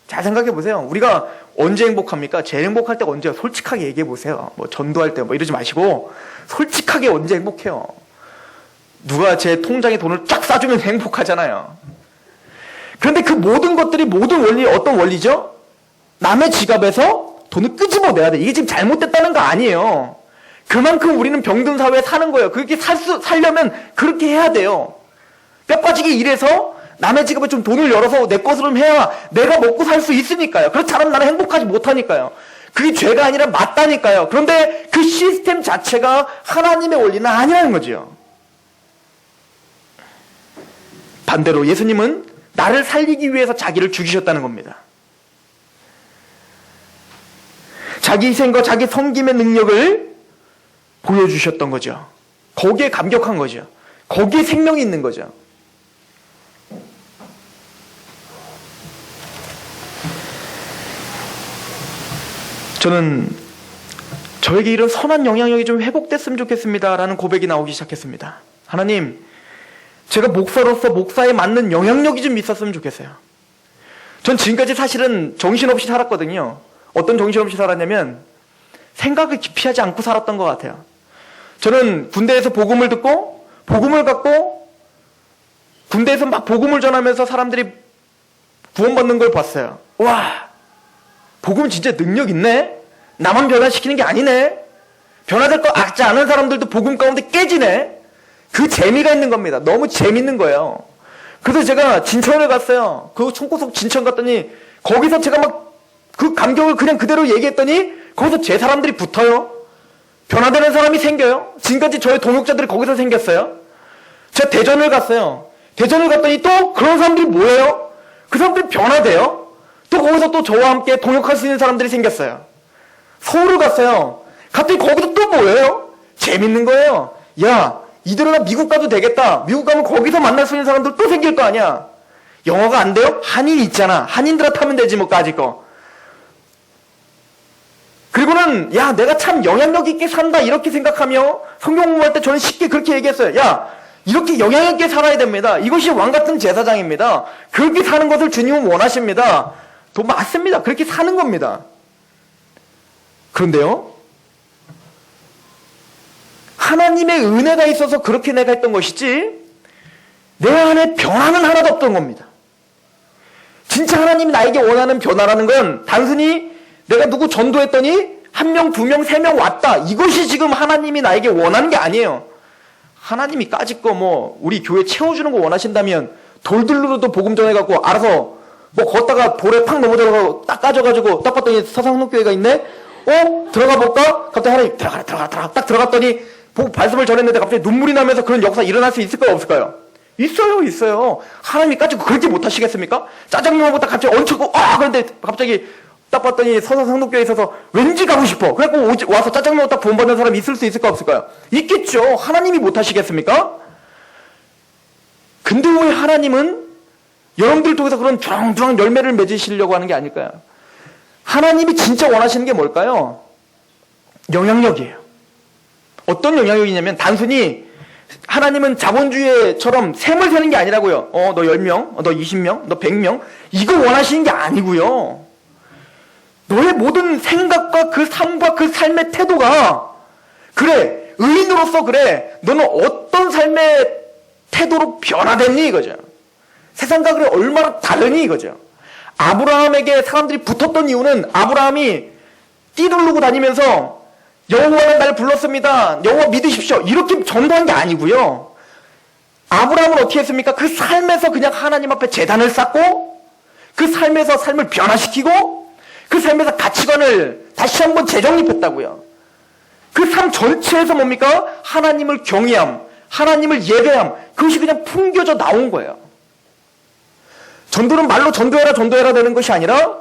잘 생각해 보세요. 우리가 언제 행복합니까? 제일 행복할 때가 언제요? 솔직하게 얘기해 보세요. 전도할 때 이러지 마시고 솔직하게 언제 행복해요? 누가 제 통장에 돈을 쫙 싸주면 행복하잖아요. 그런데 그 모든 것들이 모든 원리 어떤 원리죠? 남의 지갑에서 돈을 끄집어내야 돼. 이게 지금 잘못됐다는 거 아니에요. 그만큼 우리는 병든 사회에 사는 거예요. 그렇게 살려면 그렇게 해야 돼요. 뼈 빠지게 일해서 남의 직업에 좀 돈을 열어서 내 것으로 해야 내가 먹고 살 수 있으니까요. 그렇지 않으면 나는 행복하지 못하니까요. 그게 죄가 아니라 맞다니까요. 그런데 그 시스템 자체가 하나님의 원리는 아니라는 거죠. 반대로 예수님은 나를 살리기 위해서 자기를 죽이셨다는 겁니다. 자기 희생과 자기 섬김의 능력을 보여주셨던 거죠. 거기에 감격한 거죠. 거기에 생명이 있는 거죠. 저는 저에게 이런 선한 영향력이 좀 회복됐으면 좋겠습니다 라는 고백이 나오기 시작했습니다. 하나님, 제가 목사로서 목사에 맞는 영향력이 좀 있었으면 좋겠어요. 전 지금까지 사실은 정신없이 살았거든요. 어떤 정신없이 살았냐면 생각을 깊이 하지 않고 살았던 것 같아요. 저는 군대에서 복음을 듣고 복음을 갖고 군대에서 막 복음을 전하면서 사람들이 구원받는 걸 봤어요. 와, 복음은 진짜 능력 있네? 나만 변화시키는 게 아니네? 변화될 것 같지 않은 사람들도 복음 가운데 깨지네? 그 재미가 있는 겁니다. 너무 재밌는 거예요. 그래서 제가 진천을 갔어요. 그 총구석 진천 갔더니 거기서 제가 막 그 감격을 그냥 그대로 얘기했더니 거기서 제 사람들이 붙어요. 변화되는 사람이 생겨요. 지금까지 저의 동역자들이 거기서 생겼어요. 제가 대전을 갔어요. 대전을 갔더니 또 그런 사람들이 뭐예요? 그 사람들이 변화돼요. 또 거기서 또 저와 함께 동역할 수 있는 사람들이 생겼어요. 서울을 갔어요. 갔더니 거기서 또 뭐예요? 재밌는 거예요. 야, 이대로 나 미국 가도 되겠다. 미국 가면 거기서 만날 수 있는 사람들 또 생길 거 아니야. 영어가 안 돼요? 한인 있잖아. 한인들한테 하면 되지 뭐 까짓 거. 그리고는 야, 내가 참 영향력 있게 산다 이렇게 생각하며 성경 공부할 때 저는 쉽게 그렇게 얘기했어요. 야, 이렇게 영향력 있게 살아야 됩니다. 이것이 왕같은 제사장입니다. 그렇게 사는 것을 주님은 원하십니다. 또 맞습니다. 그렇게 사는 겁니다. 그런데요, 하나님의 은혜가 있어서 그렇게 내가 했던 것이지 내 안에 변화는 하나도 없던 겁니다. 진짜 하나님이 나에게 원하는 변화라는 건 단순히 내가 누구 전도했더니 1명, 2명, 3명 왔다. 이것이 지금 하나님이 나에게 원하는 게 아니에요. 하나님이 까짓 거 뭐 우리 교회 채워주는 거 원하신다면 돌들로도 복음 전해갖고 알아서 뭐 걷다가 돌에 팍 넘어 들어가고 딱 까져가지고 딱 봤더니 서상록교회가 있네? 들어가 볼까? 갑자기 하나님 들어가 딱 들어갔더니 말씀을 전했는데 갑자기 눈물이 나면서 그런 역사 일어날 수 있을까요? 없을까요? 있어요. 하나님이 까짓 거 그렇게 못하시겠습니까? 짜장면 먹다 갑자기 얹혀고 그런데 갑자기 딱 봤더니 서상록교회에 있어서 왠지 가고 싶어. 그래갖고 와서 짜장면 딱 구원받는 사람이 있을 수 있을까 없을까요? 있겠죠. 하나님이 못하시겠습니까? 근데 왜 하나님은 여러분들 통해서 그런 주렁주렁 열매를 맺으시려고 하는 게 아닐까요? 하나님이 진짜 원하시는 게 뭘까요? 영향력이에요. 어떤 영향력이냐면 단순히 하나님은 자본주의처럼 셈을 세는 게 아니라고요. 너 10명, 너 20명, 너 100명 이거 원하시는 게 아니고요. 너의 모든 생각과 그 삶과 그 삶의 태도가 그래, 의인으로서 그래, 너는 어떤 삶의 태도로 변화됐니 이거죠. 세상과 그래 얼마나 다르니 이거죠. 아브라함에게 사람들이 붙었던 이유는 아브라함이 띠누르고 다니면서 여호와는 날 불렀습니다. 여호와 믿으십시오. 이렇게 전도한 게 아니고요. 아브라함은 어떻게 했습니까? 그 삶에서 그냥 하나님 앞에 제단을 쌓고 그 삶에서 삶을 변화시키고 그 삶에서 가치관을 다시 한번 재정립했다고요. 그 삶 전체에서 뭡니까? 하나님을 경외함, 하나님을 예배함, 그것이 그냥 풍겨져 나온 거예요. 전도는 말로 전도해라 되는 것이 아니라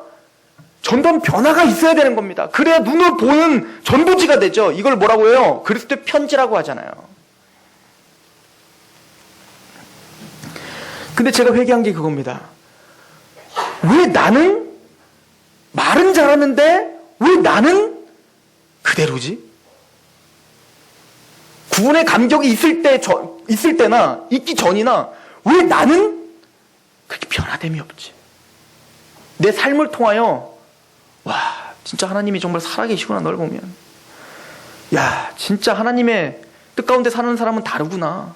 전도는 변화가 있어야 되는 겁니다. 그래야 눈을 보는 전도지가 되죠. 이걸 뭐라고 해요? 그리스도의 편지라고 하잖아요. 근데 제가 회개한 게 그겁니다. 왜 나는 말은 잘하는데 왜 나는 그대로지? 구원의 감격이 있을 때나 있기 전이나 왜 나는 그렇게 변화됨이 없지? 내 삶을 통하여 와, 진짜 하나님이 정말 살아계시구나. 널 보면 야, 진짜 하나님의 뜻 가운데 사는 사람은 다르구나.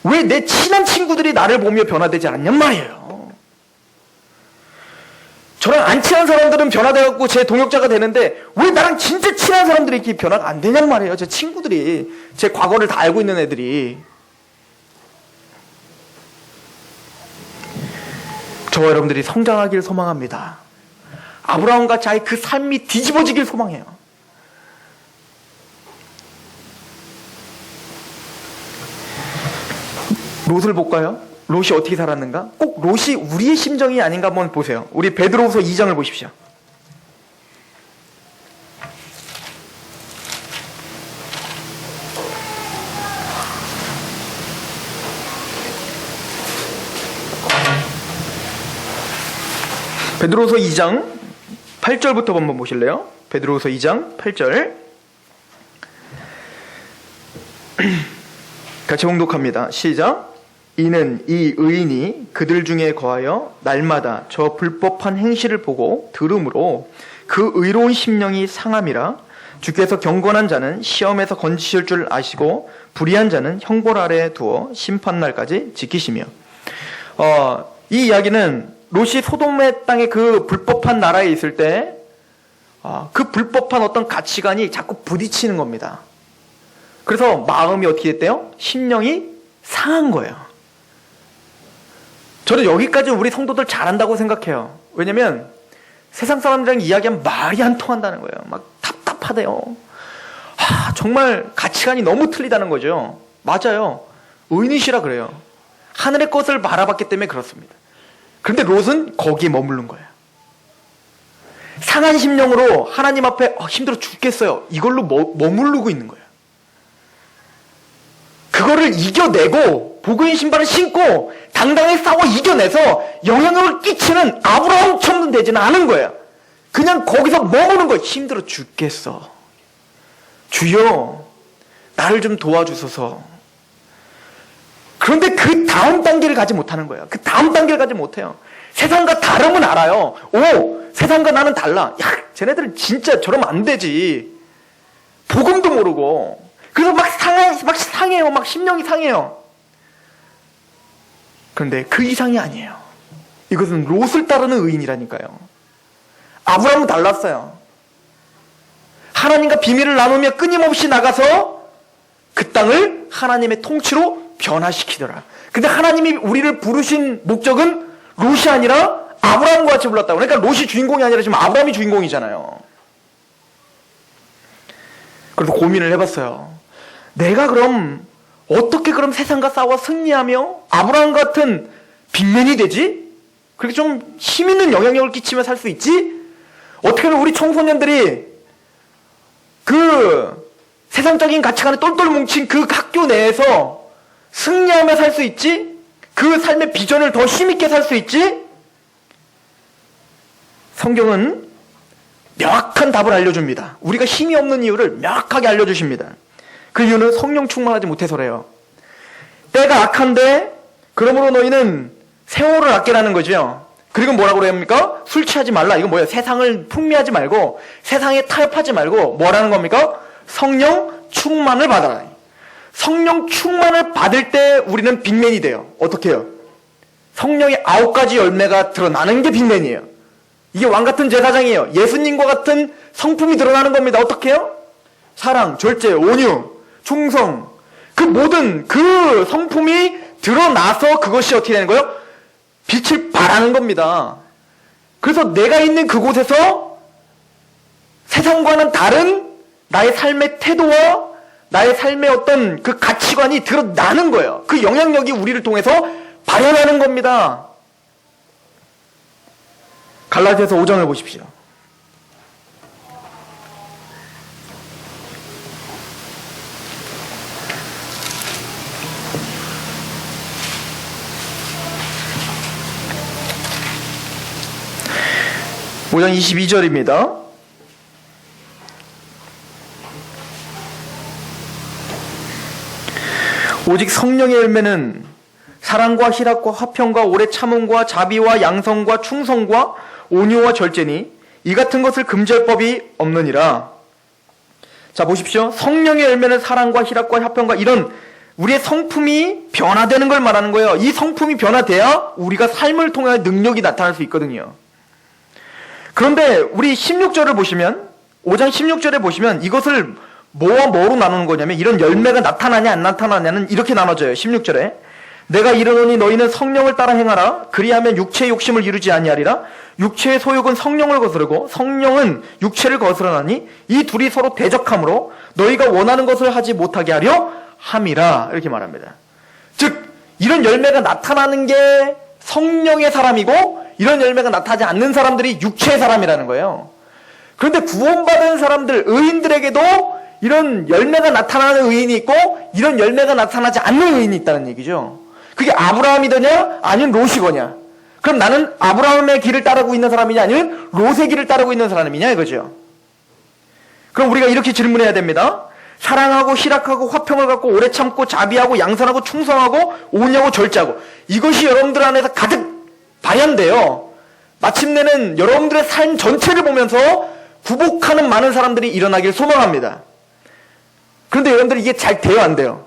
왜 내 친한 친구들이 나를 보며 변화되지 않냔 말이에요. 저랑 안 친한 사람들은 변화돼갖고 제 동역자가 되는데 왜 나랑 진짜 친한 사람들이 이렇게 변화가 안 되냔 말이에요. 제 친구들이, 제 과거를 다 알고 있는 애들이. 저와 여러분들이 성장하길 소망합니다. 아브라함같이 아예 그 삶이 뒤집어지길 소망해요. 롯을 볼까요? 롯이 어떻게 살았는가? 꼭 롯이 우리의 심정이 아닌가 한번 보세요. 우리 베드로후서 2장을 보십시오. 베드로후서 2장 8절부터 한번 보실래요? 베드로후서 2장 8절 같이 봉독합니다. 시작. 이는 이 의인이 그들 중에 거하여 날마다 저 불법한 행실을 보고 들음으로 그 의로운 심령이 상함이라. 주께서 경건한 자는 시험에서 건지실 줄 아시고 불의한 자는 형벌 아래에 두어 심판날까지 지키시며. 이 이야기는 롯이 소돔의 땅에 그 불법한 나라에 있을 때 그 불법한 어떤 가치관이 자꾸 부딪히는 겁니다. 그래서 마음이 어떻게 됐대요? 심령이 상한 거예요. 저는 여기까지 우리 성도들 잘한다고 생각해요. 왜냐면 세상 사람들이랑 이야기하면 말이 안 통한다는 거예요. 막 답답하대요. 정말 가치관이 너무 틀리다는 거죠. 맞아요. 의인이시라 그래요. 하늘의 것을 바라봤기 때문에 그렇습니다. 그런데 롯은 거기에 머무른 거예요. 상한 심령으로 하나님 앞에 힘들어 죽겠어요. 이걸로 머무르고 있는 거예요. 그거를 이겨내고 복음의 신발을 신고 당당히 싸워 이겨내서 영향력을 끼치는 아브라함처럼 되지는 않은 거예요. 그냥 거기서 머무는 거예요. 힘들어 죽겠어. 주여 나를 좀 도와주소서. 그런데 그 다음 단계를 가지 못하는 거예요. 그 다음 단계를 가지 못해요. 세상과 다름은 알아요. 세상과 나는 달라. 쟤네들은 진짜 저러면 안 되지. 복음도 모르고. 그래서 막 상해요. 막 심령이 상해요. 그런데 그 이상이 아니에요. 이것은 롯을 따르는 의인이라니까요. 아브라함은 달랐어요. 하나님과 비밀을 나누며 끊임없이 나가서 그 땅을 하나님의 통치로 변화시키더라. 근데 하나님이 우리를 부르신 목적은 롯이 아니라 아브라함과 같이 불렀다고. 그러니까 롯이 주인공이 아니라 지금 아브라함이 주인공이잖아요. 그래서 고민을 해봤어요. 내가 그럼 어떻게 그럼 세상과 싸워 승리하며 아브라함 같은 빅맨이 되지? 그렇게 좀 힘 있는 영향력을 끼치며 살 수 있지? 어떻게 하면 우리 청소년들이 그 세상적인 가치관에 똘똘 뭉친 그 학교 내에서 승리하며 살 수 있지? 그 삶의 비전을 더 힘있게 살 수 있지? 성경은 명확한 답을 알려줍니다. 우리가 힘이 없는 이유를 명확하게 알려주십니다. 그 이유는 성령 충만하지 못해서래요. 때가 악한데 그러므로 너희는 세월을 아끼라는 거죠. 그리고 뭐라고 그래야 합니까? 술 취하지 말라. 이건 뭐예요? 세상을 풍미하지 말고 세상에 타협하지 말고 뭐라는 겁니까? 성령 충만을 받아라. 성령 충만을 받을 때 우리는 빅맨이 돼요. 어떻게 해요? 성령의 9가지 열매가 드러나는 게 빅맨이에요. 이게 왕같은 제사장이에요. 예수님과 같은 성품이 드러나는 겁니다. 어떻게 해요? 사랑, 절제, 온유, 충성, 그 모든 그 성품이 드러나서 그것이 어떻게 되는 거예요? 빛을 발하는 겁니다. 그래서 내가 있는 그곳에서 세상과는 다른 나의 삶의 태도와 나의 삶의 어떤 그 가치관이 드러나는 거예요. 그 영향력이 우리를 통해서 발현하는 겁니다. 갈라디아서 5장을 보십시오. (5장 22절입니다) 오직 성령의 열매는 사랑과 희락과 화평과 오래 참음과 자비와 양성과 충성과 온유와 절제니 이 같은 것을 금지할 법이 없느니라. 자, 보십시오. 성령의 열매는 사랑과 희락과 화평과 이런 우리의 성품이 변화되는 걸 말하는 거예요. 이 성품이 변화돼야 우리가 삶을 통해 능력이 나타날 수 있거든요. 그런데 우리 16절을 보시면 5장 16절에 보시면 이것을 뭐와 뭐로 나누는 거냐면 이런 열매가 나타나냐 안 나타나냐는 이렇게 나눠져요. 16절에 내가 이르노니 너희는 성령을 따라 행하라. 그리하면 육체의 욕심을 이루지 아니하리라. 육체의 소욕은 성령을 거스르고 성령은 육체를 거스르나니 이 둘이 서로 대적하므로 너희가 원하는 것을 하지 못하게 하려 함이라. 이렇게 말합니다. 즉 이런 열매가 나타나는 게 성령의 사람이고 이런 열매가 나타나지 않는 사람들이 육체의 사람이라는 거예요. 그런데 구원받은 사람들, 의인들에게도 이런 열매가 나타나는 의인이 있고 이런 열매가 나타나지 않는 의인이 있다는 얘기죠. 그게 아브라함이더냐 아니면 롯이거냐. 그럼 나는 아브라함의 길을 따르고 있는 사람이냐 아니면 롯의 길을 따르고 있는 사람이냐 이거죠. 그럼 우리가 이렇게 질문해야 됩니다. 사랑하고 희락하고 화평을 갖고 오래 참고 자비하고 양선하고 충성하고 온유하고 절제하고 이것이 여러분들 안에서 가득 발현돼요. 마침내는 여러분들의 삶 전체를 보면서 구복하는 많은 사람들이 일어나길 소망합니다. 그런데 여러분들 이게 잘 돼요 안 돼요?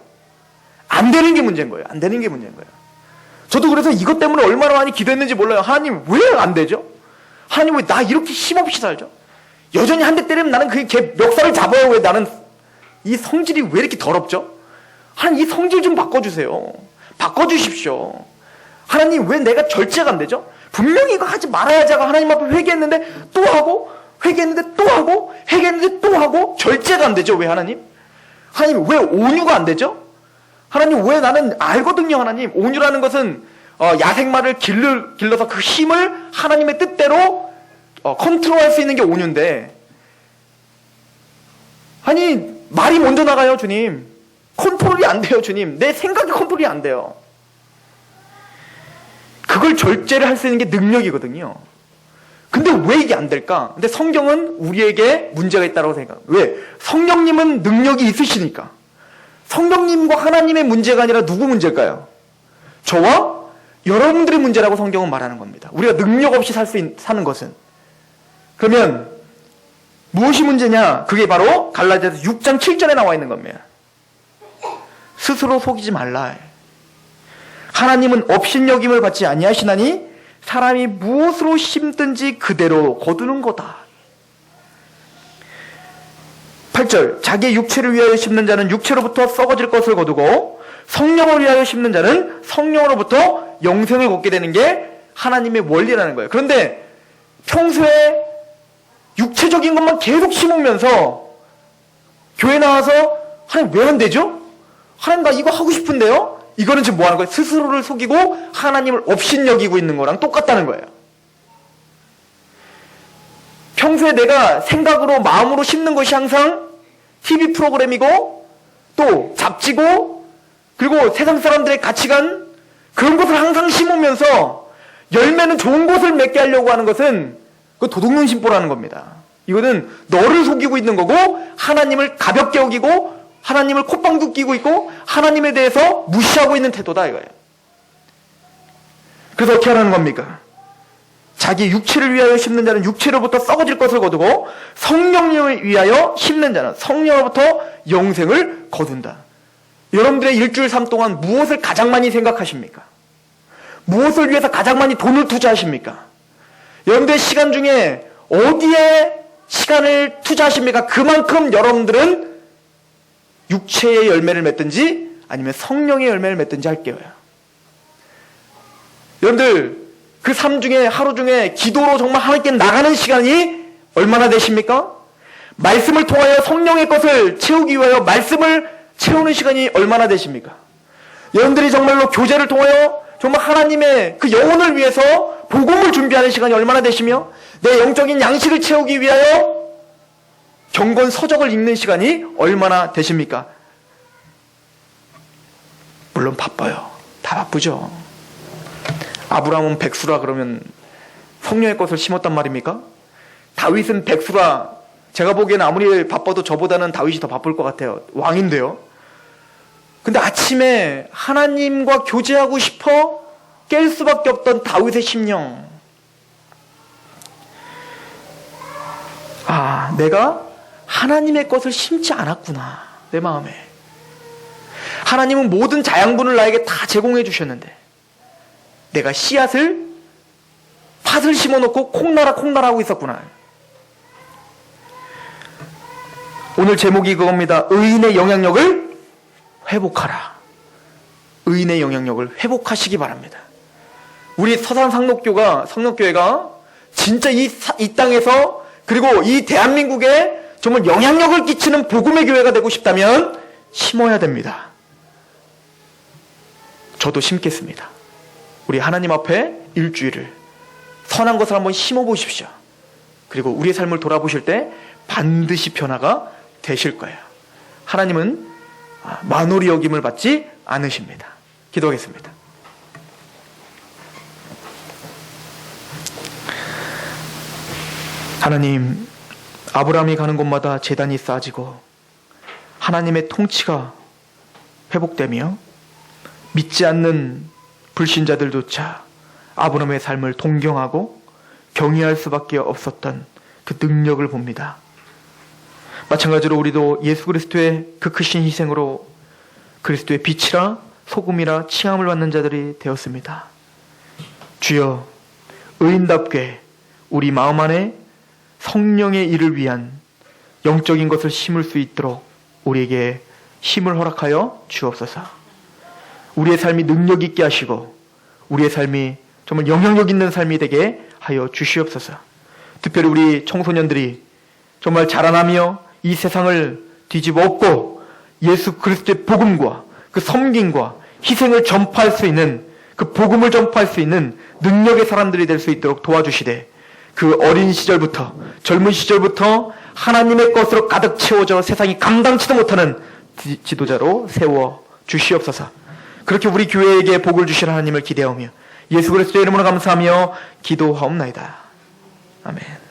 안 되는 게 문제인 거예요. 안 되는 게 문제인 거예요. 저도 그래서 이것 때문에 얼마나 많이 기도했는지 몰라요. 하나님 왜 안 되죠? 하나님 왜 나 이렇게 힘없이 살죠? 여전히 한 대 때리면 나는 그게 걔 멱살을 잡아요. 왜 나는 이 성질이 왜 이렇게 더럽죠? 하나님 이 성질 좀 바꿔주세요. 바꿔주십시오. 하나님 왜 내가 절제가 안 되죠? 분명히 이거 하지 말아야지 하고 하나님 앞에 회개했는데 또 하고 회개했는데 또 하고 회개했는데 또 하고 절제가 안 되죠? 왜 하나님? 하나님 왜 온유가 안 되죠? 하나님 왜 나는 알거든요. 하나님 온유라는 것은 야생마를 길러서 그 힘을 하나님의 뜻대로 컨트롤할 수 있는 게 온유인데 아니 말이 먼저 나가요. 주님 컨트롤이 안 돼요. 주님 내 생각이 컨트롤이 안 돼요. 그걸 절제를 할 수 있는 게 능력이거든요. 근데 왜 이게 안 될까? 근데 성경은 우리에게 문제가 있다고 생각해요. 왜? 성령님은 능력이 있으시니까. 성령님과 하나님의 문제가 아니라 누구 문제일까요? 저와 여러분들의 문제라고 성경은 말하는 겁니다. 우리가 능력 없이 사는 것은. 그러면 무엇이 문제냐? 그게 바로 갈라디아서 6장 7절에 나와 있는 겁니다. 스스로 속이지 말라. 하나님은 업신여김을 받지 아니하시나니 사람이 무엇으로 심든지 그대로 거두는 거다. 8절 자기의 육체를 위하여 심는 자는 육체로부터 썩어질 것을 거두고 성령을 위하여 심는 자는 성령으로부터 영생을 거두게 되는 게 하나님의 원리라는 거예요. 그런데 평소에 육체적인 것만 계속 심으면서 교회 나와서 하나님 왜 안 되죠? 하나님 나 이거 하고 싶은데요? 이거는 지금 뭐 하는 거예요? 스스로를 속이고 하나님을 업신여기고 있는 거랑 똑같다는 거예요. 평소에 내가 생각으로 마음으로 심는 것이 항상 TV 프로그램이고 또 잡지고 그리고 세상 사람들의 가치관 그런 것을 항상 심으면서 열매는 좋은 것을 맺게 하려고 하는 것은 그 도둑놈 심보라는 겁니다. 이거는 너를 속이고 있는 거고 하나님을 가볍게 여기고 하나님을 콧방귀 끼고 있고 하나님에 대해서 무시하고 있는 태도다 이거예요. 그래서 어떻게 하라는 겁니까? 자기 육체를 위하여 심는 자는 육체로부터 썩어질 것을 거두고 성령을 위하여 심는 자는 성령으로부터 영생을 거둔다. 여러분들의 일주일 삶 동안 무엇을 가장 많이 생각하십니까? 무엇을 위해서 가장 많이 돈을 투자하십니까? 여러분들의 시간 중에 어디에 시간을 투자하십니까? 그만큼 여러분들은 육체의 열매를 맺든지 아니면 성령의 열매를 맺든지 할게요. 여러분들 그 삶 중에 하루 중에 기도로 정말 하나님께 나가는 시간이 얼마나 되십니까? 말씀을 통하여 성령의 것을 채우기 위하여 말씀을 채우는 시간이 얼마나 되십니까? 여러분들이 정말로 교제를 통하여 정말 하나님의 그 영혼을 위해서 복음을 준비하는 시간이 얼마나 되시며 내 영적인 양식을 채우기 위하여 경건 서적을 읽는 시간이 얼마나 되십니까? 물론 바빠요. 다 바쁘죠. 아브라함은 백수라 그러면 성령의 것을 심었단 말입니까? 다윗은 백수라 제가 보기에는 아무리 바빠도 저보다는 다윗이 더 바쁠 것 같아요. 왕인데요. 근데 아침에 하나님과 교제하고 싶어 깰 수밖에 없던 다윗의 심령. 아, 내가 하나님의 것을 심지 않았구나. 내 마음에. 하나님은 모든 자양분을 나에게 다 제공해 주셨는데 내가 씨앗을 팥을 심어놓고 콩나라 하고 있었구나. 오늘 제목이 그겁니다. 의인의 영향력을 회복하라. 의인의 영향력을 회복하시기 바랍니다. 우리 서산 성록교회가 진짜 이 땅에서 그리고 이 대한민국에 정말 영향력을 끼치는 복음의 교회가 되고 싶다면 심어야 됩니다. 저도 심겠습니다. 우리 하나님 앞에 일주일을 선한 것을 한번 심어보십시오. 그리고 우리의 삶을 돌아보실 때 반드시 변화가 되실 거예요. 하나님은 만홀히 여김을 받지 않으십니다. 기도하겠습니다. 하나님, 아브라함이 가는 곳마다 제단이 쌓아지고 하나님의 통치가 회복되며 믿지 않는 불신자들조차 아브라함의 삶을 동경하고 경외할 수밖에 없었던 그 능력을 봅니다. 마찬가지로 우리도 예수 그리스도의 그 크신 희생으로 그리스도의 빛이라 소금이라 칭함을 받는 자들이 되었습니다. 주여, 의인답게 우리 마음 안에 성령의 일을 위한 영적인 것을 심을 수 있도록 우리에게 힘을 허락하여 주옵소서. 우리의 삶이 능력 있게 하시고 우리의 삶이 정말 영향력 있는 삶이 되게 하여 주시옵소서. 특별히 우리 청소년들이 정말 자라나며 이 세상을 뒤집어 엎고 예수 그리스도의 복음과 그 섬김과 희생을 전파할 수 있는, 그 복음을 전파할 수 있는 능력의 사람들이 될 수 있도록 도와주시되, 그 어린 시절부터, 젊은 시절부터 하나님의 것으로 가득 채워져 세상이 감당치도 못하는 지도자로 세워 주시옵소서. 그렇게 우리 교회에게 복을 주실 하나님을 기대하며 예수 그리스도의 이름으로 감사하며 기도하옵나이다. 아멘.